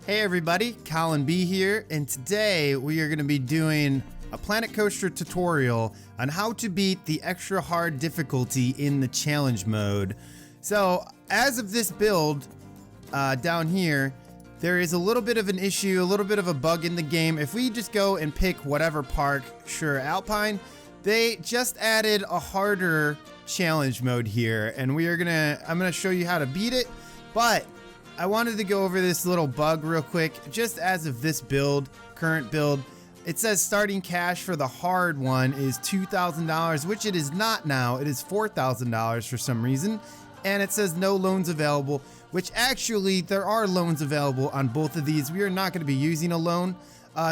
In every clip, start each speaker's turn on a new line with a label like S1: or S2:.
S1: Hey everybody, Colin B here, and today we are going to be doing a Planet Coaster tutorial on how to beat the extra hard difficulty in the challenge mode. So as of this build down here, there is a little bit of an issue, a little bit of a bug in the game. If we just go and pick whatever park, sure, Alpine, they just added a harder challenge mode here, and I'm gonna show you how to beat it. But I wanted to go over this little bug real quick. Just as of this build, current build, it says starting cash for the hard one is $2,000, which it is not now. It is $4,000 for some reason. And it says no loans available, which actually there are loans available on both of these. We are not going to be using a loan.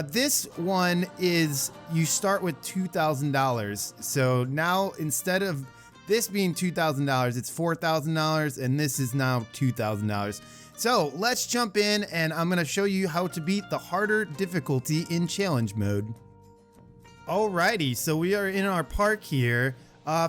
S1: This one is, you start with $2,000. So now instead of this being $2,000, it's $4,000, and this is now $2,000. So let's jump in, and I'm going to show you how to beat the harder difficulty in challenge mode. Alrighty, so we are in our park here.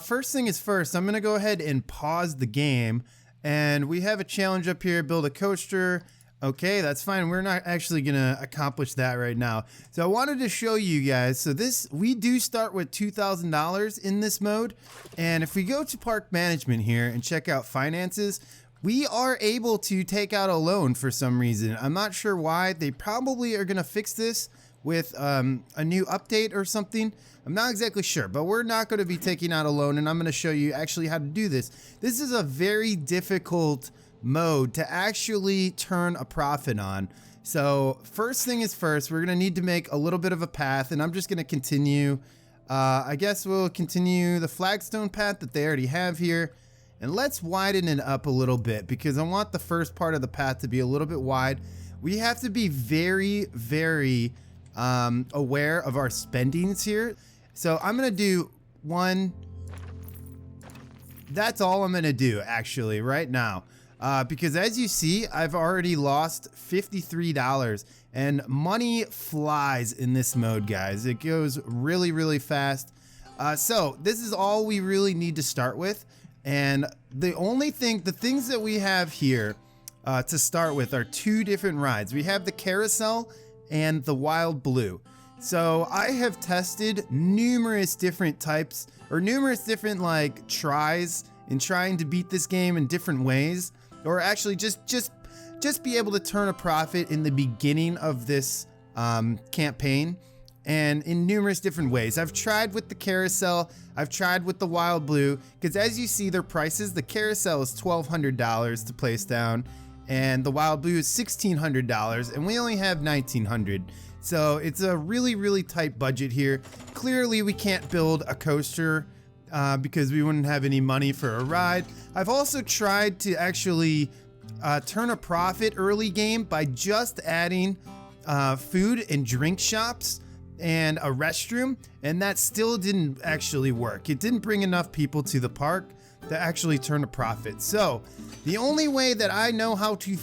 S1: First thing is first, I'm going to go ahead and pause the game, and we have a challenge up here, build a coaster. Okay, that's fine. We're not actually going to accomplish that right now. So I wanted to show you guys. So we do start with $2,000 in this mode. And if we go to park management here and check out finances, we are able to take out a loan for some reason. I'm not sure why. They probably are going to fix this with a new update or something. I'm not exactly sure, but we're not going to be taking out a loan, and I'm going to show you actually how to do this. This is a very difficult mode to actually turn a profit on. So first thing is first, we're going to need to make a little bit of a path, and I'm just going to continue. I guess we'll continue the flagstone path that they already have here. And let's widen it up a little bit because I want the first part of the path to be a little bit wide. We have to be very, very aware of our spendings here. So I'm going to do one. That's all I'm going to do actually right now. Because as you see, I've already lost $53, and money flies in this mode, guys. It goes really, really fast. So this is all we really need to start with. And the things that we have here to start with are two different rides. We have the carousel and the wild blue. So I have tested numerous different types, or numerous different like tries in trying to beat this game in different ways, or actually just be able to turn a profit in the beginning of this campaign. And in numerous different ways. I've tried with the carousel, I've tried with the wild blue, because as you see their prices, the carousel is $1,200 to place down, and the wild blue is $1,600, and we only have $1,900. So it's a really, really tight budget here. Clearly we can't build a coaster because we wouldn't have any money for a ride. I've also tried to actually turn a profit early game by just adding food and drink shops and a restroom, and that still didn't actually work. It didn't bring enough people to the park to actually turn a profit. So the only way that I know how to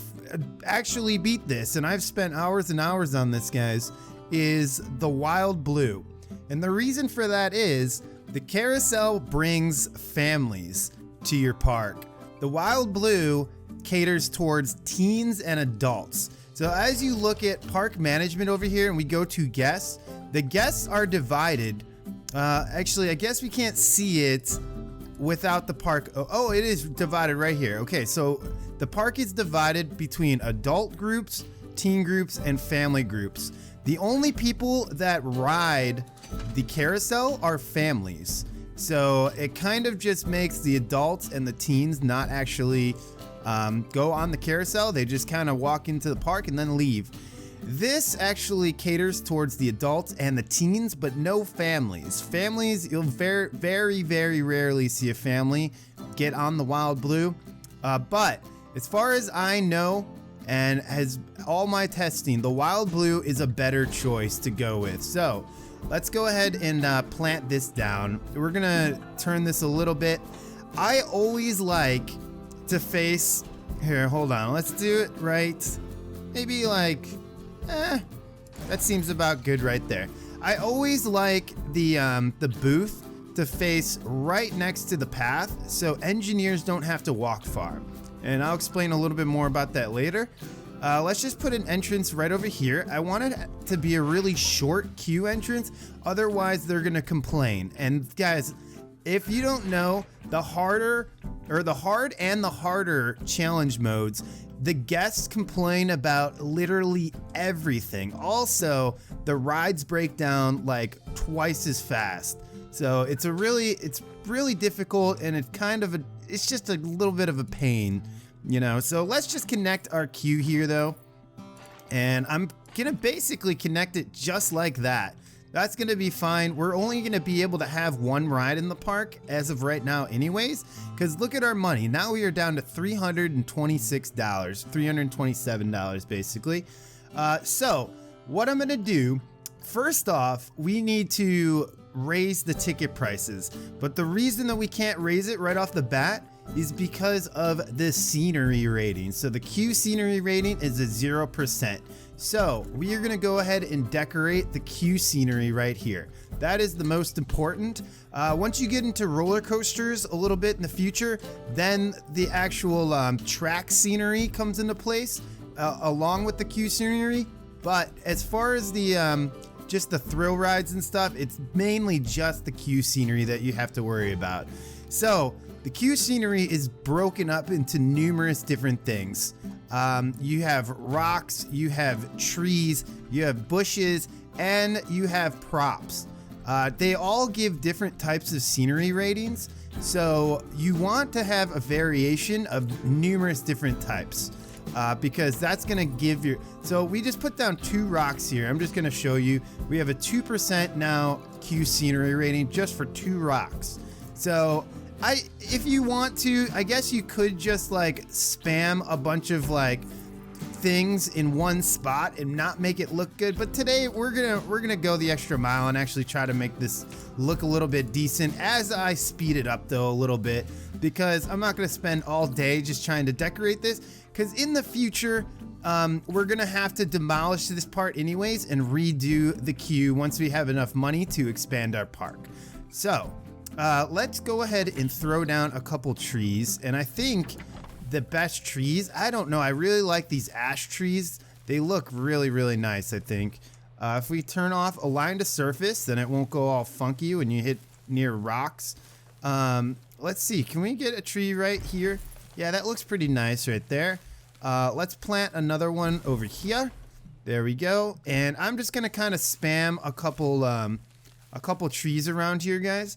S1: actually beat this, and I've spent hours and hours on this, guys, is the wild blue. And the reason for that is the carousel brings families to your park. The wild blue caters towards teens and adults. So as you look at park management over here and we go to guests, the guests are divided. Actually, I guess we can't see it without the park. Oh, it is divided right here. Okay, so the park is divided between adult groups, teen groups, and family groups. The only people that ride the carousel are families. So it kind of just makes the adults and the teens not actually go on the carousel. They just kind of walk into the park and then leave. This actually caters towards the adults and the teens, but no families. Families, you'll very, very, very rarely see a family get on the wild blue. But as far as I know, and as all my testing, the wild blue is a better choice to go with. So let's go ahead and plant this down. We're gonna turn this a little bit. I always like to face, here, hold on, let's do it right, maybe like, that seems about good right there. I always like the booth to face right next to the path so engineers don't have to walk far. And I'll explain a little bit more about that later. Let's just put an entrance right over here. I want it to be a really short queue entrance, otherwise they're gonna complain. And guys, if you don't know, the hard and the harder challenge modes, the guests complain about literally everything. Also, the rides break down like twice as fast. So it's really difficult, and it's just a little bit of a pain, you know. So let's just connect our queue here though. And I'm gonna basically connect it just like that. That's gonna be fine. We're only gonna be able to have one ride in the park as of right now anyways, because look at our money. Now we are down to $326, $327 basically. So what I'm gonna do, first off, we need to raise the ticket prices. But the reason that we can't raise it right off the bat is because of the scenery rating. So the queue scenery rating is a 0%. So we are gonna go ahead and decorate the queue scenery right here. That is the most important. Once you get into roller coasters a little bit in the future, then the actual track scenery comes into place along with the queue scenery. But as far as the just the thrill rides and stuff, it's mainly just the queue scenery that you have to worry about. So the queue scenery is broken up into numerous different things. You have rocks, you have trees, you have bushes, and you have props. They all give different types of scenery ratings, so you want to have a variation of numerous different types. Because that's gonna give you, so we just put down 2 rocks here. I'm just gonna show you. We have a 2% now queue scenery rating just for 2 rocks. So if you want to, I guess you could just like spam a bunch of like things in one spot and not make it look good. But today we're gonna go the extra mile and actually try to make this look a little bit decent as I speed it up though a little bit, because I'm not gonna spend all day just trying to decorate this. Because in the future, we're gonna have to demolish this part anyways and redo the queue once we have enough money to expand our park. So let's go ahead and throw down a couple trees. And I think the best trees, I don't know, I really like these ash trees. They look really, really nice, I think. If we turn off align to surface, then it won't go all funky when you hit near rocks. Let's see, can we get a tree right here? Yeah, that looks pretty nice right there. Let's plant another one over here. There we go. And I'm just gonna kind of spam a couple trees around here, guys,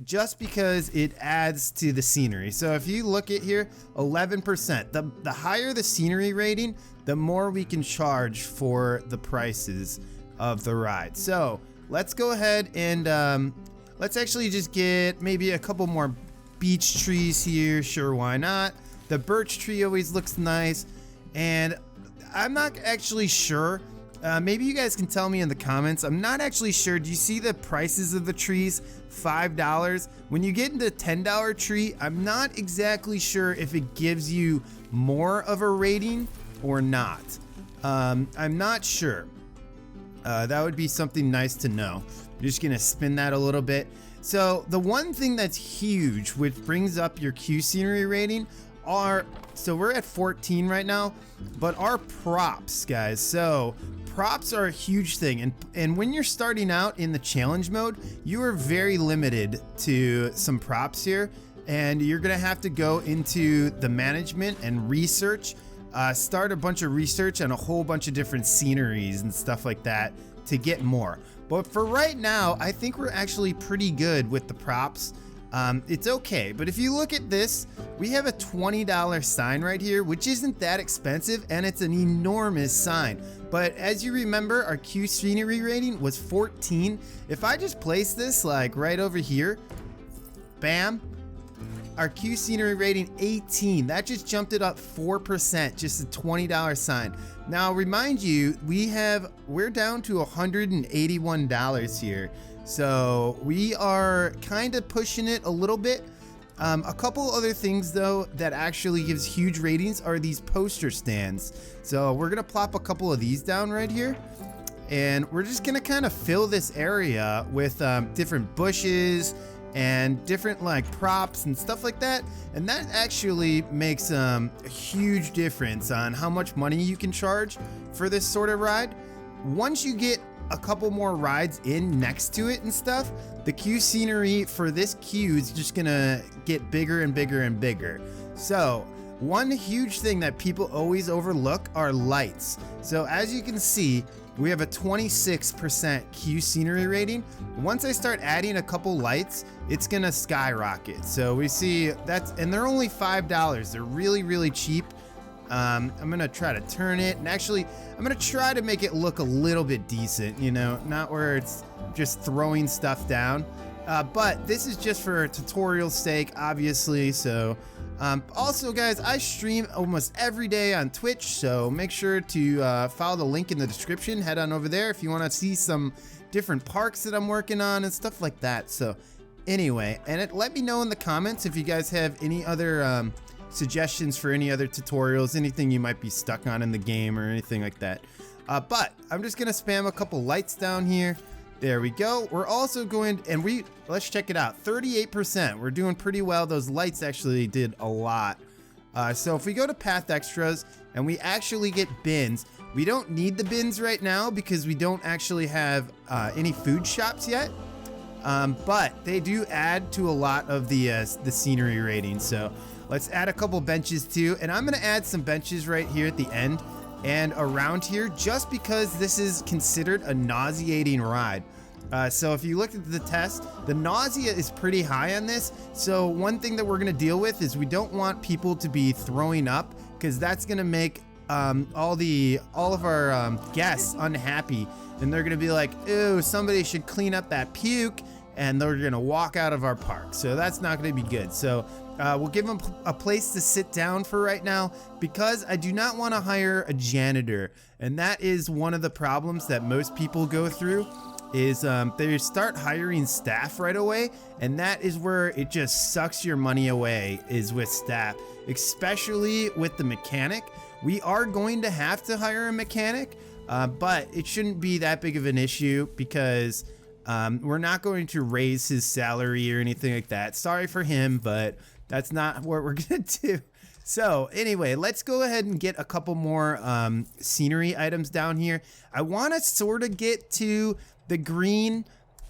S1: just because it adds to the scenery. So if you look at here, 11%. The higher the scenery rating, the more we can charge for the prices of the ride. So let's go ahead and let's actually just get maybe a couple more beech trees here. Sure, why not? The birch tree always looks nice. And I'm not actually sure, maybe you guys can tell me in the comments. I'm not actually sure. Do you see the prices of the trees? $5. When you get into the $10 tree, I'm not exactly sure if it gives you more of a rating or not. I'm not sure. That would be something nice to know. I'm just gonna spin that a little bit. So the one thing that's huge, which brings up your queue scenery rating, so we're at 14 right now, but our props, guys. So props are a huge thing, and when you're starting out in the challenge mode, you are very limited to some props here, and you're gonna have to go into the management and research, start a bunch of research on a whole bunch of different sceneries and stuff like that to get more. But for right now, I think we're actually pretty good with the props. It's okay, but if you look at this, we have a $20 sign right here, which isn't that expensive, and it's an enormous sign. But as you remember, our queue scenery rating was 14. If I just place this like right over here, bam, our queue scenery rating 18. That just jumped it up 4%, just a $20 sign. Now remind you, we're down to $181 here. So we are kind of pushing it a little bit. A couple other things though that actually gives huge ratings are these poster stands. So we're gonna plop a couple of these down right here, and we're just gonna kind of fill this area with different bushes and different like props and stuff like that, and that actually makes a huge difference on how much money you can charge for this sort of ride. Once you get a couple more rides in next to it and stuff, the queue scenery for this queue is just gonna get bigger and bigger and bigger. So one huge thing that people always overlook are lights. So as you can see, we have a 26% queue scenery rating. Once I start adding a couple lights, it's gonna skyrocket. So we see that's, and they're only $5. They're really, really cheap. I'm gonna try to turn it, and actually, I'm gonna try to make it look a little bit decent, you know, not where it's just throwing stuff down. But this is just for tutorial sake, obviously. So also guys, I stream almost every day on Twitch, so make sure to follow the link in the description. Head on over there if you want to see some different parks that I'm working on and stuff like that. So anyway, and let me know in the comments if you guys have any other suggestions for any other tutorials, anything you might be stuck on in the game or anything like that. But I'm just gonna spam a couple lights down here. There we go. We're also going, and let's check it out. 38%. We're doing pretty well. Those lights actually did a lot. So if we go to path extras and we actually get bins, we don't need the bins right now because we don't actually have any food shops yet. But they do add to a lot of the scenery rating. So let's add a couple benches too. And I'm gonna add some benches right here at the end and around here, just because this is considered a nauseating ride. So if you look at the test, the nausea is pretty high on this. So one thing that we're gonna deal with is we don't want people to be throwing up, because that's gonna make all of our guests unhappy, and they're gonna be like, "Ew, somebody should clean up that puke," and they're gonna walk out of our park. So that's not gonna be good. So we'll give them a place to sit down for right now, because I do not want to hire a janitor. And that is one of the problems that most people go through, is they start hiring staff right away. And that is where it just sucks your money away, is with staff, especially with the mechanic. We are going to have to hire a mechanic, but it shouldn't be that big of an issue, because we're not going to raise his salary or anything like that. Sorry for him, but that's not what we're gonna do. So anyway, let's go ahead and get a couple more scenery items down here. I want to sort of get to the green.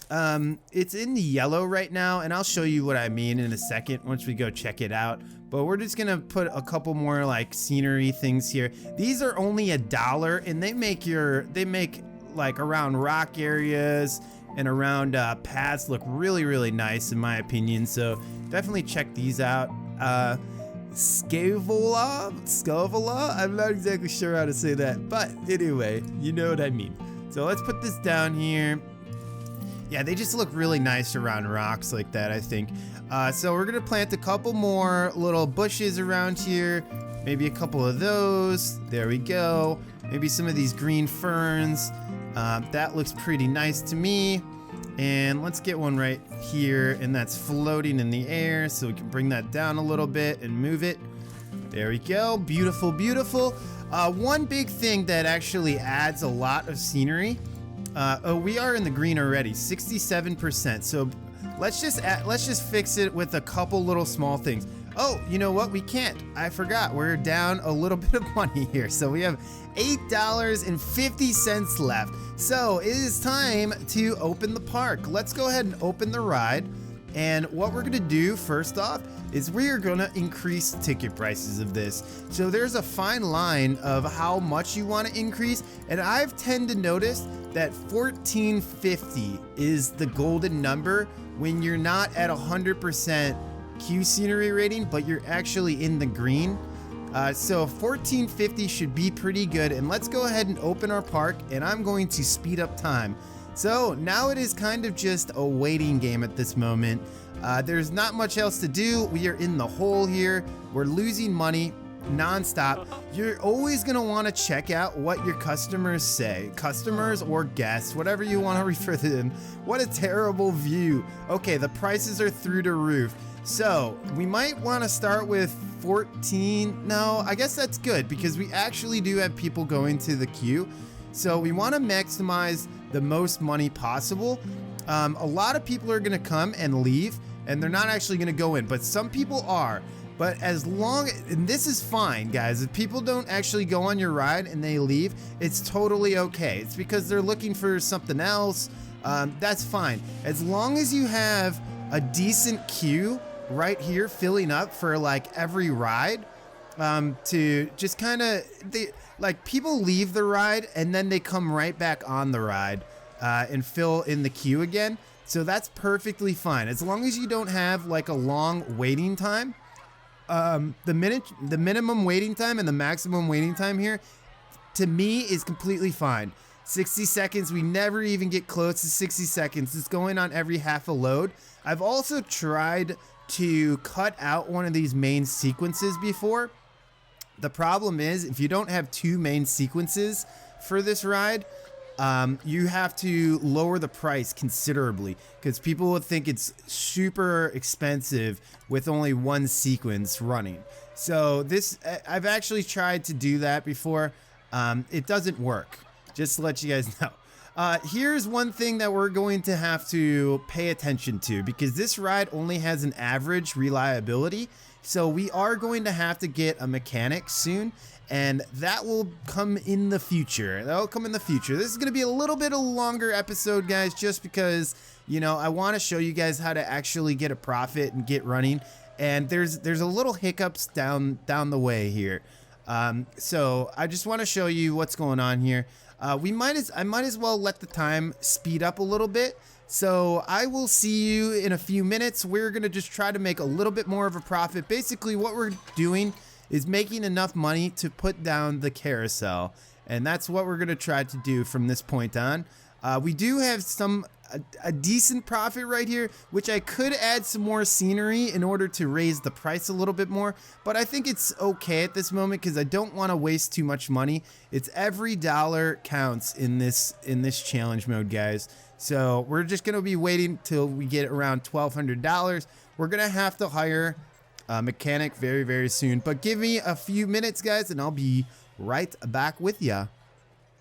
S1: It's in the yellow right now, and I'll show you what I mean in a second once we go check it out. But we're just gonna put a couple more like scenery things here. These are only $1, and they make like around rock areas and around paths look really, really nice in my opinion. So definitely check these out. Scavola, I'm not exactly sure how to say that, but anyway, you know what I mean. So let's put this down here. Yeah, they just look really nice around rocks like that, I think. So we're gonna plant a couple more little bushes around here. Maybe a couple of those. There we go. Maybe some of these green ferns. That looks pretty nice to me. And let's get one right here, and that's floating in the air, so we can bring that down a little bit and move it. There we go. Beautiful, beautiful. One big thing that actually adds a lot of scenery. Oh, we are in the green already, 67%. So let's just fix it with a couple little small things. Oh, you know what? We can't. I forgot. We're down a little bit of money here. So we have $8.50 left. So it is time to open the park. Let's go ahead and open the ride. And what we're gonna do first off is we are gonna increase ticket prices of this. So there's a fine line of how much you want to increase. And I've tended to notice that $14.50 is the golden number when you're not at 100% queue scenery rating, but you're actually in the green. So $14.50 should be pretty good. And let's go ahead and open our park, and I'm going to speed up time. So now it is kind of just a waiting game at this moment. There's not much else to do. We are in the hole here. We're losing money nonstop. You're always gonna want to check out what your customers say. Customers or guests, whatever you want to refer to them. What a terrible view. Okay, the prices are through the roof. So we might want to start with 14. No, I guess that's good, because we actually do have people going to the queue. So we want to maximize the most money possible. A lot of people are going to come and leave, and they're not actually going to go in, but some people are. But as long, and this is fine, guys, if people don't actually go on your ride and they leave, it's totally okay. It's because they're looking for something else. That's fine. As long as you have a decent queue right here filling up for like every ride, to just kind of, like people leave the ride and then they come right back on the ride and fill in the queue again. So that's perfectly fine. As long as you don't have like a long waiting time. The minimum waiting time and the maximum waiting time here, to me, is completely fine. 60 seconds, we never even get close to 60 seconds. It's going on every half a load. I've also tried to cut out one of these main sequences before. The problem is, if you don't have 2 main sequences for this ride, you have to lower the price considerably because people would think it's super expensive with only 1 sequence running. So this, I've actually tried to do that before. It doesn't work, just to let you guys know. Here's one thing that we're going to have to pay attention to, because this ride only has an average reliability. So we are going to have to get a mechanic soon, and that will come in the future. That'll come in the future. This is going to be a little bit of a longer episode, guys, just because, you know, I want to show you guys how to actually get a profit and get running. And there's a little hiccups down the way here. So I just want to show you what's going on here. I might as well let the time speed up a little bit. So I will see you in a few minutes. We're going to just try to make a little bit more of a profit. Basically, what we're doing is making enough money to put down the carousel. And that's what we're going to try to do from this point on. We do have a decent profit right here, which I could add some more scenery in order to raise the price a little bit more. But I think it's okay at this moment because I don't want to waste too much money. It's every dollar counts in this challenge mode, guys. So we're just going to be waiting till we get around $1,200. We're going to have to hire a mechanic very, very soon. But give me a few minutes, guys, and I'll be right back with ya.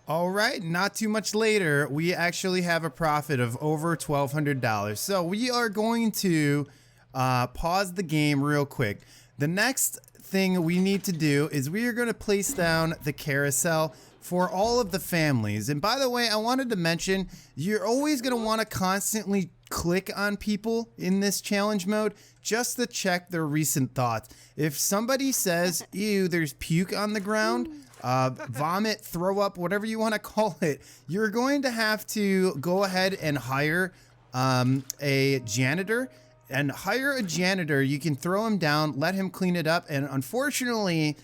S1: All right, not too much later, we actually have a profit of over $1,200. So we are going to pause the game real quick. The next thing we need to do is we are going to place down the carousel for all of the families. And by the way, I wanted to mention, you're always going to want to constantly click on people in this challenge mode just to check their recent thoughts. If somebody says, ew, there's puke on the ground, vomit, throw up, whatever you want to call it, you're going to have to go ahead and hire a janitor. And hire a janitor. You can throw him down, let him clean it up, and unfortunately,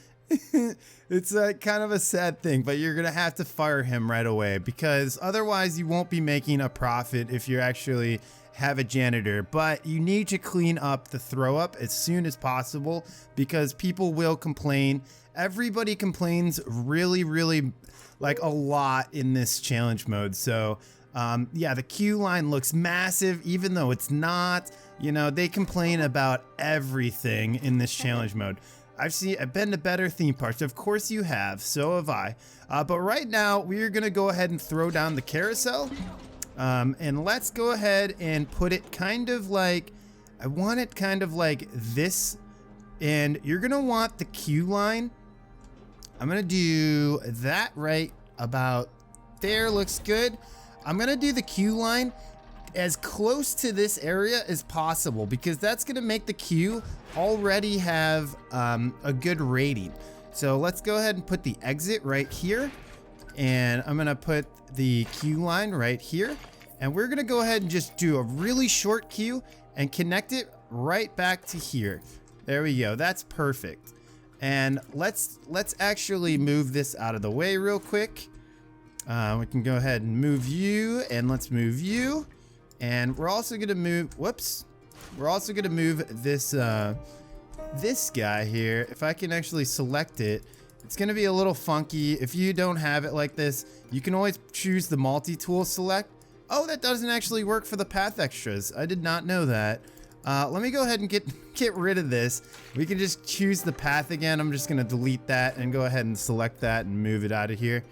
S1: it's kind of a sad thing, but you're going to have to fire him right away because otherwise you won't be making a profit if you actually have a janitor. But you need to clean up the throw up as soon as possible because people will complain. Everybody complains really like a lot in this challenge mode. So yeah, the queue line looks massive even though it's not. You know, they complain about everything in this challenge mode. I've been to better theme parks. Of course you have, so have I. But right now, we are gonna go ahead and throw down the carousel. And let's go ahead and put it kind of like, I want it kind of like this. And you're gonna want the queue line. I'm gonna do that right about there, looks good. I'm gonna do the queue line as close to this area as possible because that's going to make the queue already have a good rating. So let's go ahead and put the exit right here, and I'm going to put the queue line right here, and we're going to go ahead and just do a really short queue and connect it right back to here. There we go. That's perfect. And let's actually move this out of the way real quick. We can go ahead and move you, and let's move you. And we're also gonna move, whoops. We're also gonna move this this guy here. If I can actually select it, it's gonna be a little funky. If you don't have it like this, you can always choose the multi-tool select. Oh, that doesn't actually work for the path extras. I did not know that. Let me go ahead and get rid of this. We can just choose the path again. I'm just gonna delete that and go ahead and select that and move it out of here.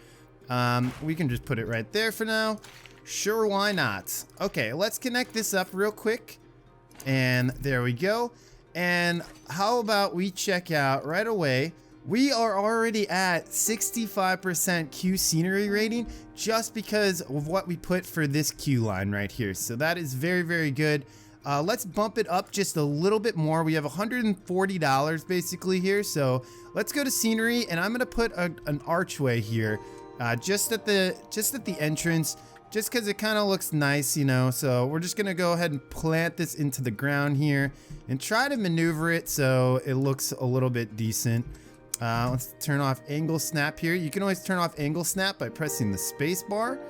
S1: We can just put it right there for now. Sure, why not? Okay, let's connect this up real quick. And there we go. And how about we check out right away? We are already at 65% queue scenery rating just because of what we put for this queue line right here. So that is very, very good. Let's bump it up just a little bit more. We have $140 basically here. So let's go to scenery, and I'm gonna put an archway here, just at the entrance, just because it kind of looks nice, you know. So we're just gonna go ahead and plant this into the ground here and try to maneuver it so it looks a little bit decent. Let's turn off angle snap here. You can always turn off angle snap by pressing the space bar.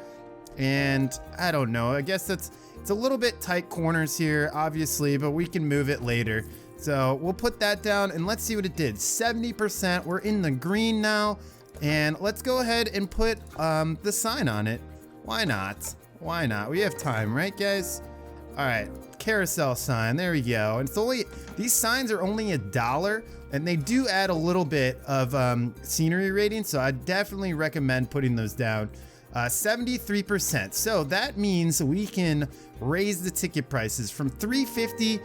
S1: And I don't know, I guess it's a little bit tight corners here, obviously, but we can move it later. So we'll put that down and let's see what it did. 70%, we're in the green now. And let's go ahead and put the sign on it. Why not? Why not? We have time, right, guys? All right, carousel sign, there we go. And it's only, these signs are only $1, and they do add a little bit of scenery rating, so I definitely recommend putting those down. 73%, so that means we can raise the ticket prices from $3.50.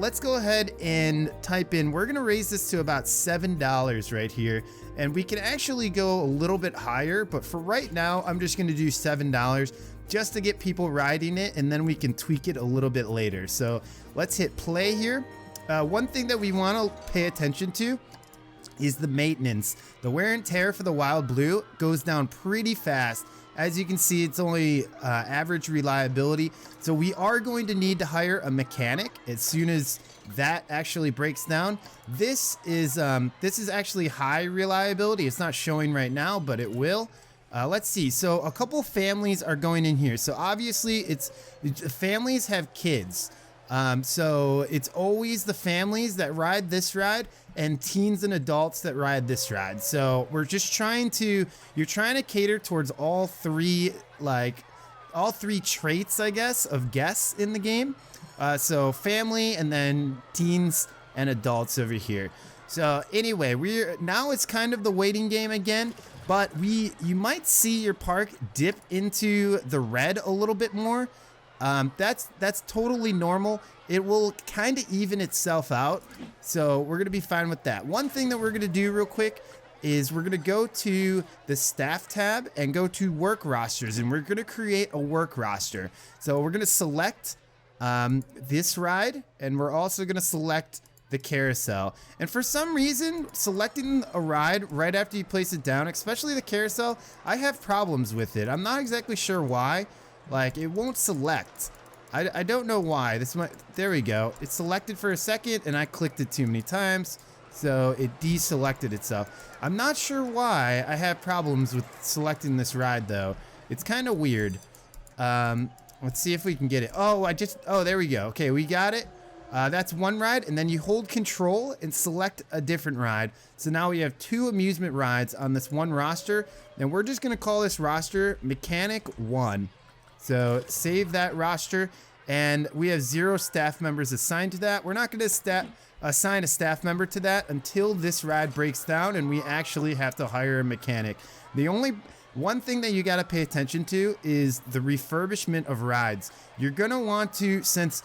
S1: Let's go ahead and type in, we're gonna raise this to about $7 right here, and we can actually go a little bit higher, but for right now, I'm just gonna do $7 just to get people riding it, and then we can tweak it a little bit later. So let's hit play here. One thing that we want to pay attention to is the maintenance. The wear and tear for the Wild Blue goes down pretty fast. As you can see, it's only average reliability. So we are going to need to hire a mechanic as soon as that actually breaks down. This is actually high reliability. It's not showing right now, but it will. Let's see. So a couple families are going in here. So obviously families have kids. So it's always the families that ride this ride and teens and adults that ride this ride. So we're just you're trying to cater towards all three traits, I guess, of guests in the game. So family and then teens and adults over here. So anyway, now it's kind of the waiting game again, but you might see your park dip into the red a little bit more. That's totally normal. It will kind of even itself out. So we're going to be fine with that. One thing that we're going to do real quick is we're going to go to the staff tab and go to work rosters, and we're going to create a work roster. So we're going to select this ride, and we're also going to select the carousel. And for some reason, selecting a ride right after you place it down, especially the carousel, I have problems with it. I'm not exactly sure why. Like, it won't select. I don't know why. There we go. It selected for a second and I clicked it too many times, so it deselected itself. I'm not sure why I have problems with selecting this ride though. It's kind of weird. Let's see if we can get it. Oh, there we go. Okay, we got it. That's one ride, and then you hold control and select a different ride. So now we have 2 amusement rides on this one roster, and we're just gonna call this roster Mechanic 1. So save that roster, and we have 0 staff members assigned to that. We're not going to assign a staff member to that until this ride breaks down and we actually have to hire a mechanic. The only one thing that you got to pay attention to is the refurbishment of rides. You're going to want to, since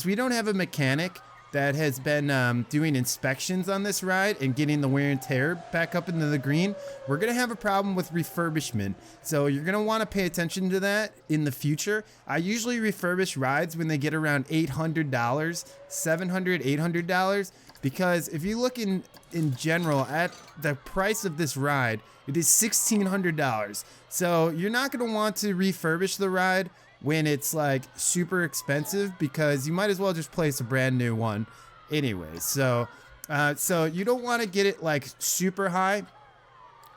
S1: we don't have a mechanic that has been doing inspections on this ride and getting the wear and tear back up into the green, we're going to have a problem with refurbishment. So you're going to want to pay attention to that in the future. I usually refurbish rides when they get around $800, $700, $800, because if you look in general at the price of this ride, it is $1,600. So you're not going to want to refurbish the ride when it's like super expensive, because you might as well just place a brand new one anyway. So you don't want to get it like super high.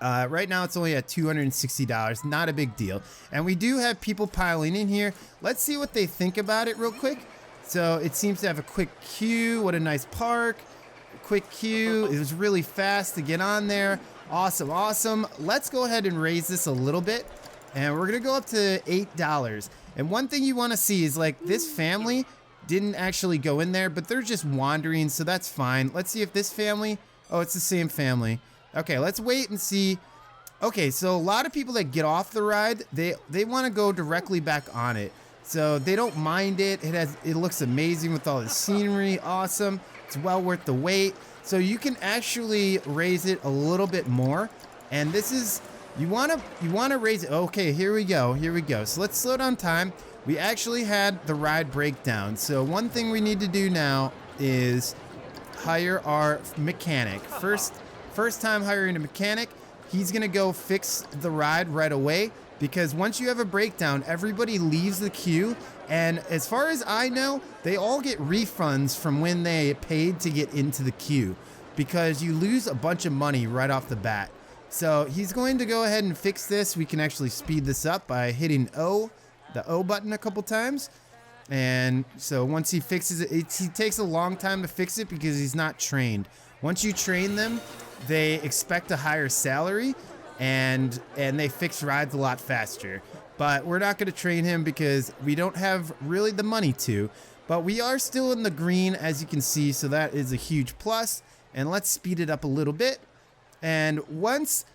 S1: Right now it's only at $260, not a big deal. And we do have people piling in here. Let's see what they think about it real quick. So it seems to have a quick queue. What a nice park. Quick queue. It was really fast to get on there. Awesome, awesome. Let's go ahead and raise this a little bit. And we're gonna go up to $8. And one thing you wanna see is like this family didn't actually go in there, but they're just wandering, so that's fine. Let's see if this family, oh, it's the same family. Okay, let's wait and see. Okay, so a lot of people that get off the ride, they wanna go directly back on it. so they don't mind it. It looks amazing with all the scenery. Awesome. It's well worth the wait. So you can actually raise it a little bit more, and this is you want to raise it. Okay, here we go. So let's slow down time. We actually had the ride breakdown. So one thing we need to do now is hire our mechanic. First time hiring a mechanic, he's gonna go fix the ride right away, because once you have a breakdown, everybody leaves the queue, and as far as I know, they all get refunds from when they paid to get into the queue, because you lose a bunch of money right off the bat. So he's going to go ahead and fix this. We can actually speed this up by hitting the O button a couple times. And so once he fixes it, he takes a long time to fix it because he's not trained. Once you train them, they expect a higher salary, and they fix rides a lot faster. But we're not going to train him because we don't have really the money to. But we are still in the green, as you can see, so that is a huge plus. And let's speed it up a little bit. And once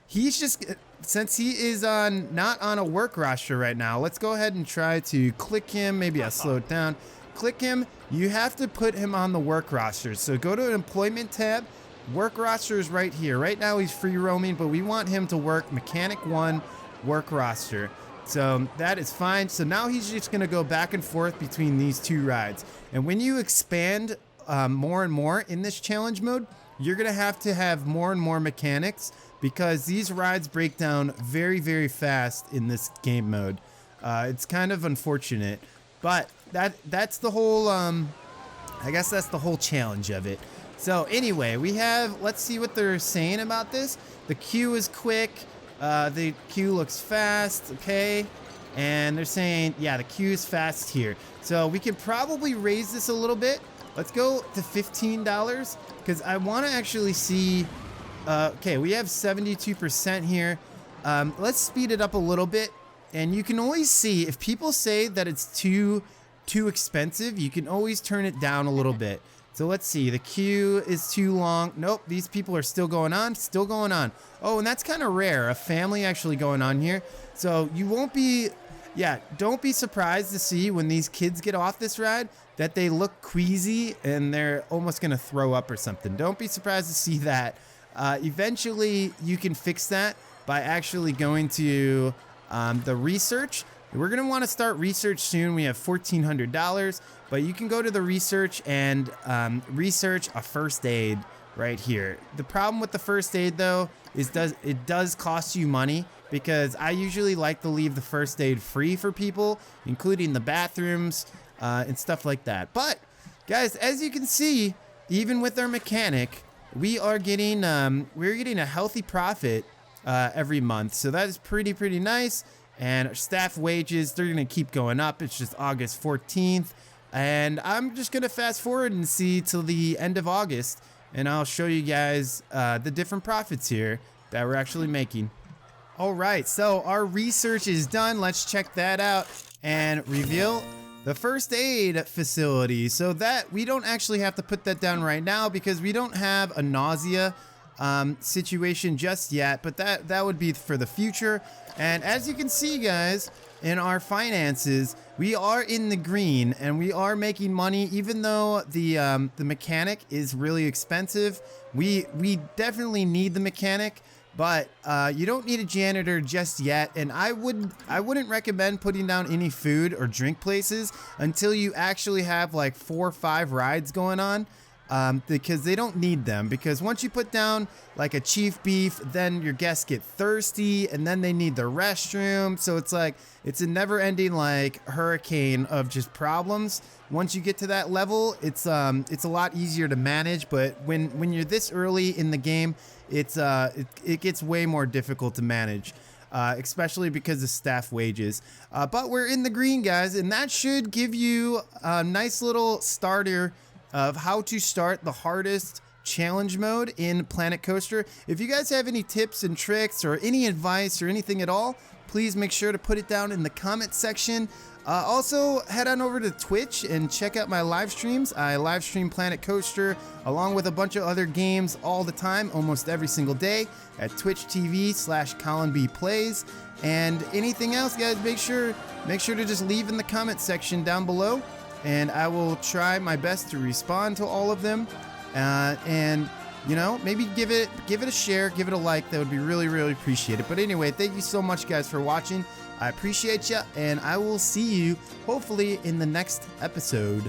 S1: since he is not on a work roster right now, let's go ahead and try to click him. Maybe I'll slow it down. Click him. You have to put him on the work roster. So go to an employment tab. Work roster is right here. Right now he's free roaming, but we want him to work mechanic 1 work roster. So that is fine. So now he's just going to go back and forth between these 2 rides. And when you expand more and more in this challenge mode, you're going to have more and more mechanics, because these rides break down very, very fast in this game mode. It's kind of unfortunate, but that's the whole, I guess that's the whole challenge of it. So anyway, let's see what they're saying about this. The queue is quick. The queue looks fast. Okay. And they're saying, yeah, the queue is fast here. So we can probably raise this a little bit. Let's go to $15, because I want to actually see. Okay, we have 72% here. Let's speed it up a little bit, and you can always see if people say that it's too expensive, you can always turn it down a little bit. So let's see, the queue is too long. Nope, these people are still going on. Oh, and that's kind of rare, a family actually going on here. So you won't be, don't be surprised to see when these kids get off this ride that they look queasy and they're almost gonna throw up or something. Don't be surprised to see that. Eventually you can fix that by actually going to the research. We're gonna wanna start research soon. We have $1,400, but you can go to the research and research a first aid right here. The problem with the first aid though is it does cost you money, because I usually like to leave the first aid free for people, including the bathrooms and stuff like that. But guys, as you can see, even with our mechanic, we're getting a healthy profit every month. So that is pretty nice. And our staff wages, they're gonna keep going up. It's just August 14th. And I'm just gonna fast forward and see till the end of August, and I'll show you guys the different profits here that we're actually making. All right, so our research is done. Let's check that out and reveal the first aid facility. So that we don't actually have to put that down right now because we don't have a nausea situation just yet, but that would be for the future. And as you can see, guys, in our finances, we are in the green and we are making money, even though the mechanic is really expensive. We definitely need the mechanic, but you don't need a janitor just yet. And I wouldn't recommend putting down any food or drink places until you actually have like 4 or 5 rides going on. Because they don't need them, because once you put down like a chief beef, then your guests get thirsty and then they need the restroom. So it's like, it's a never ending like hurricane of just problems. Once you get to that level, it's a lot easier to manage. But when you're this early in the game, it gets way more difficult to manage. Especially because of staff wages. But we're in the green, guys, and that should give you a nice little starter of how to start the hardest challenge mode in Planet Coaster. If you guys have any tips and tricks or any advice or anything at all, please make sure to put it down in the comment section. Also, head on over to Twitch and check out my live streams. I live stream Planet Coaster along with a bunch of other games all the time, almost every single day at twitch.tv/ColinBplays. And anything else, guys, make sure to just leave in the comment section down below, and I will try my best to respond to all of them. And you know, maybe give it a share, give it a like. That would be really, really appreciated. But anyway, thank you so much, guys, for watching. I appreciate you, and I will see you hopefully in the next episode.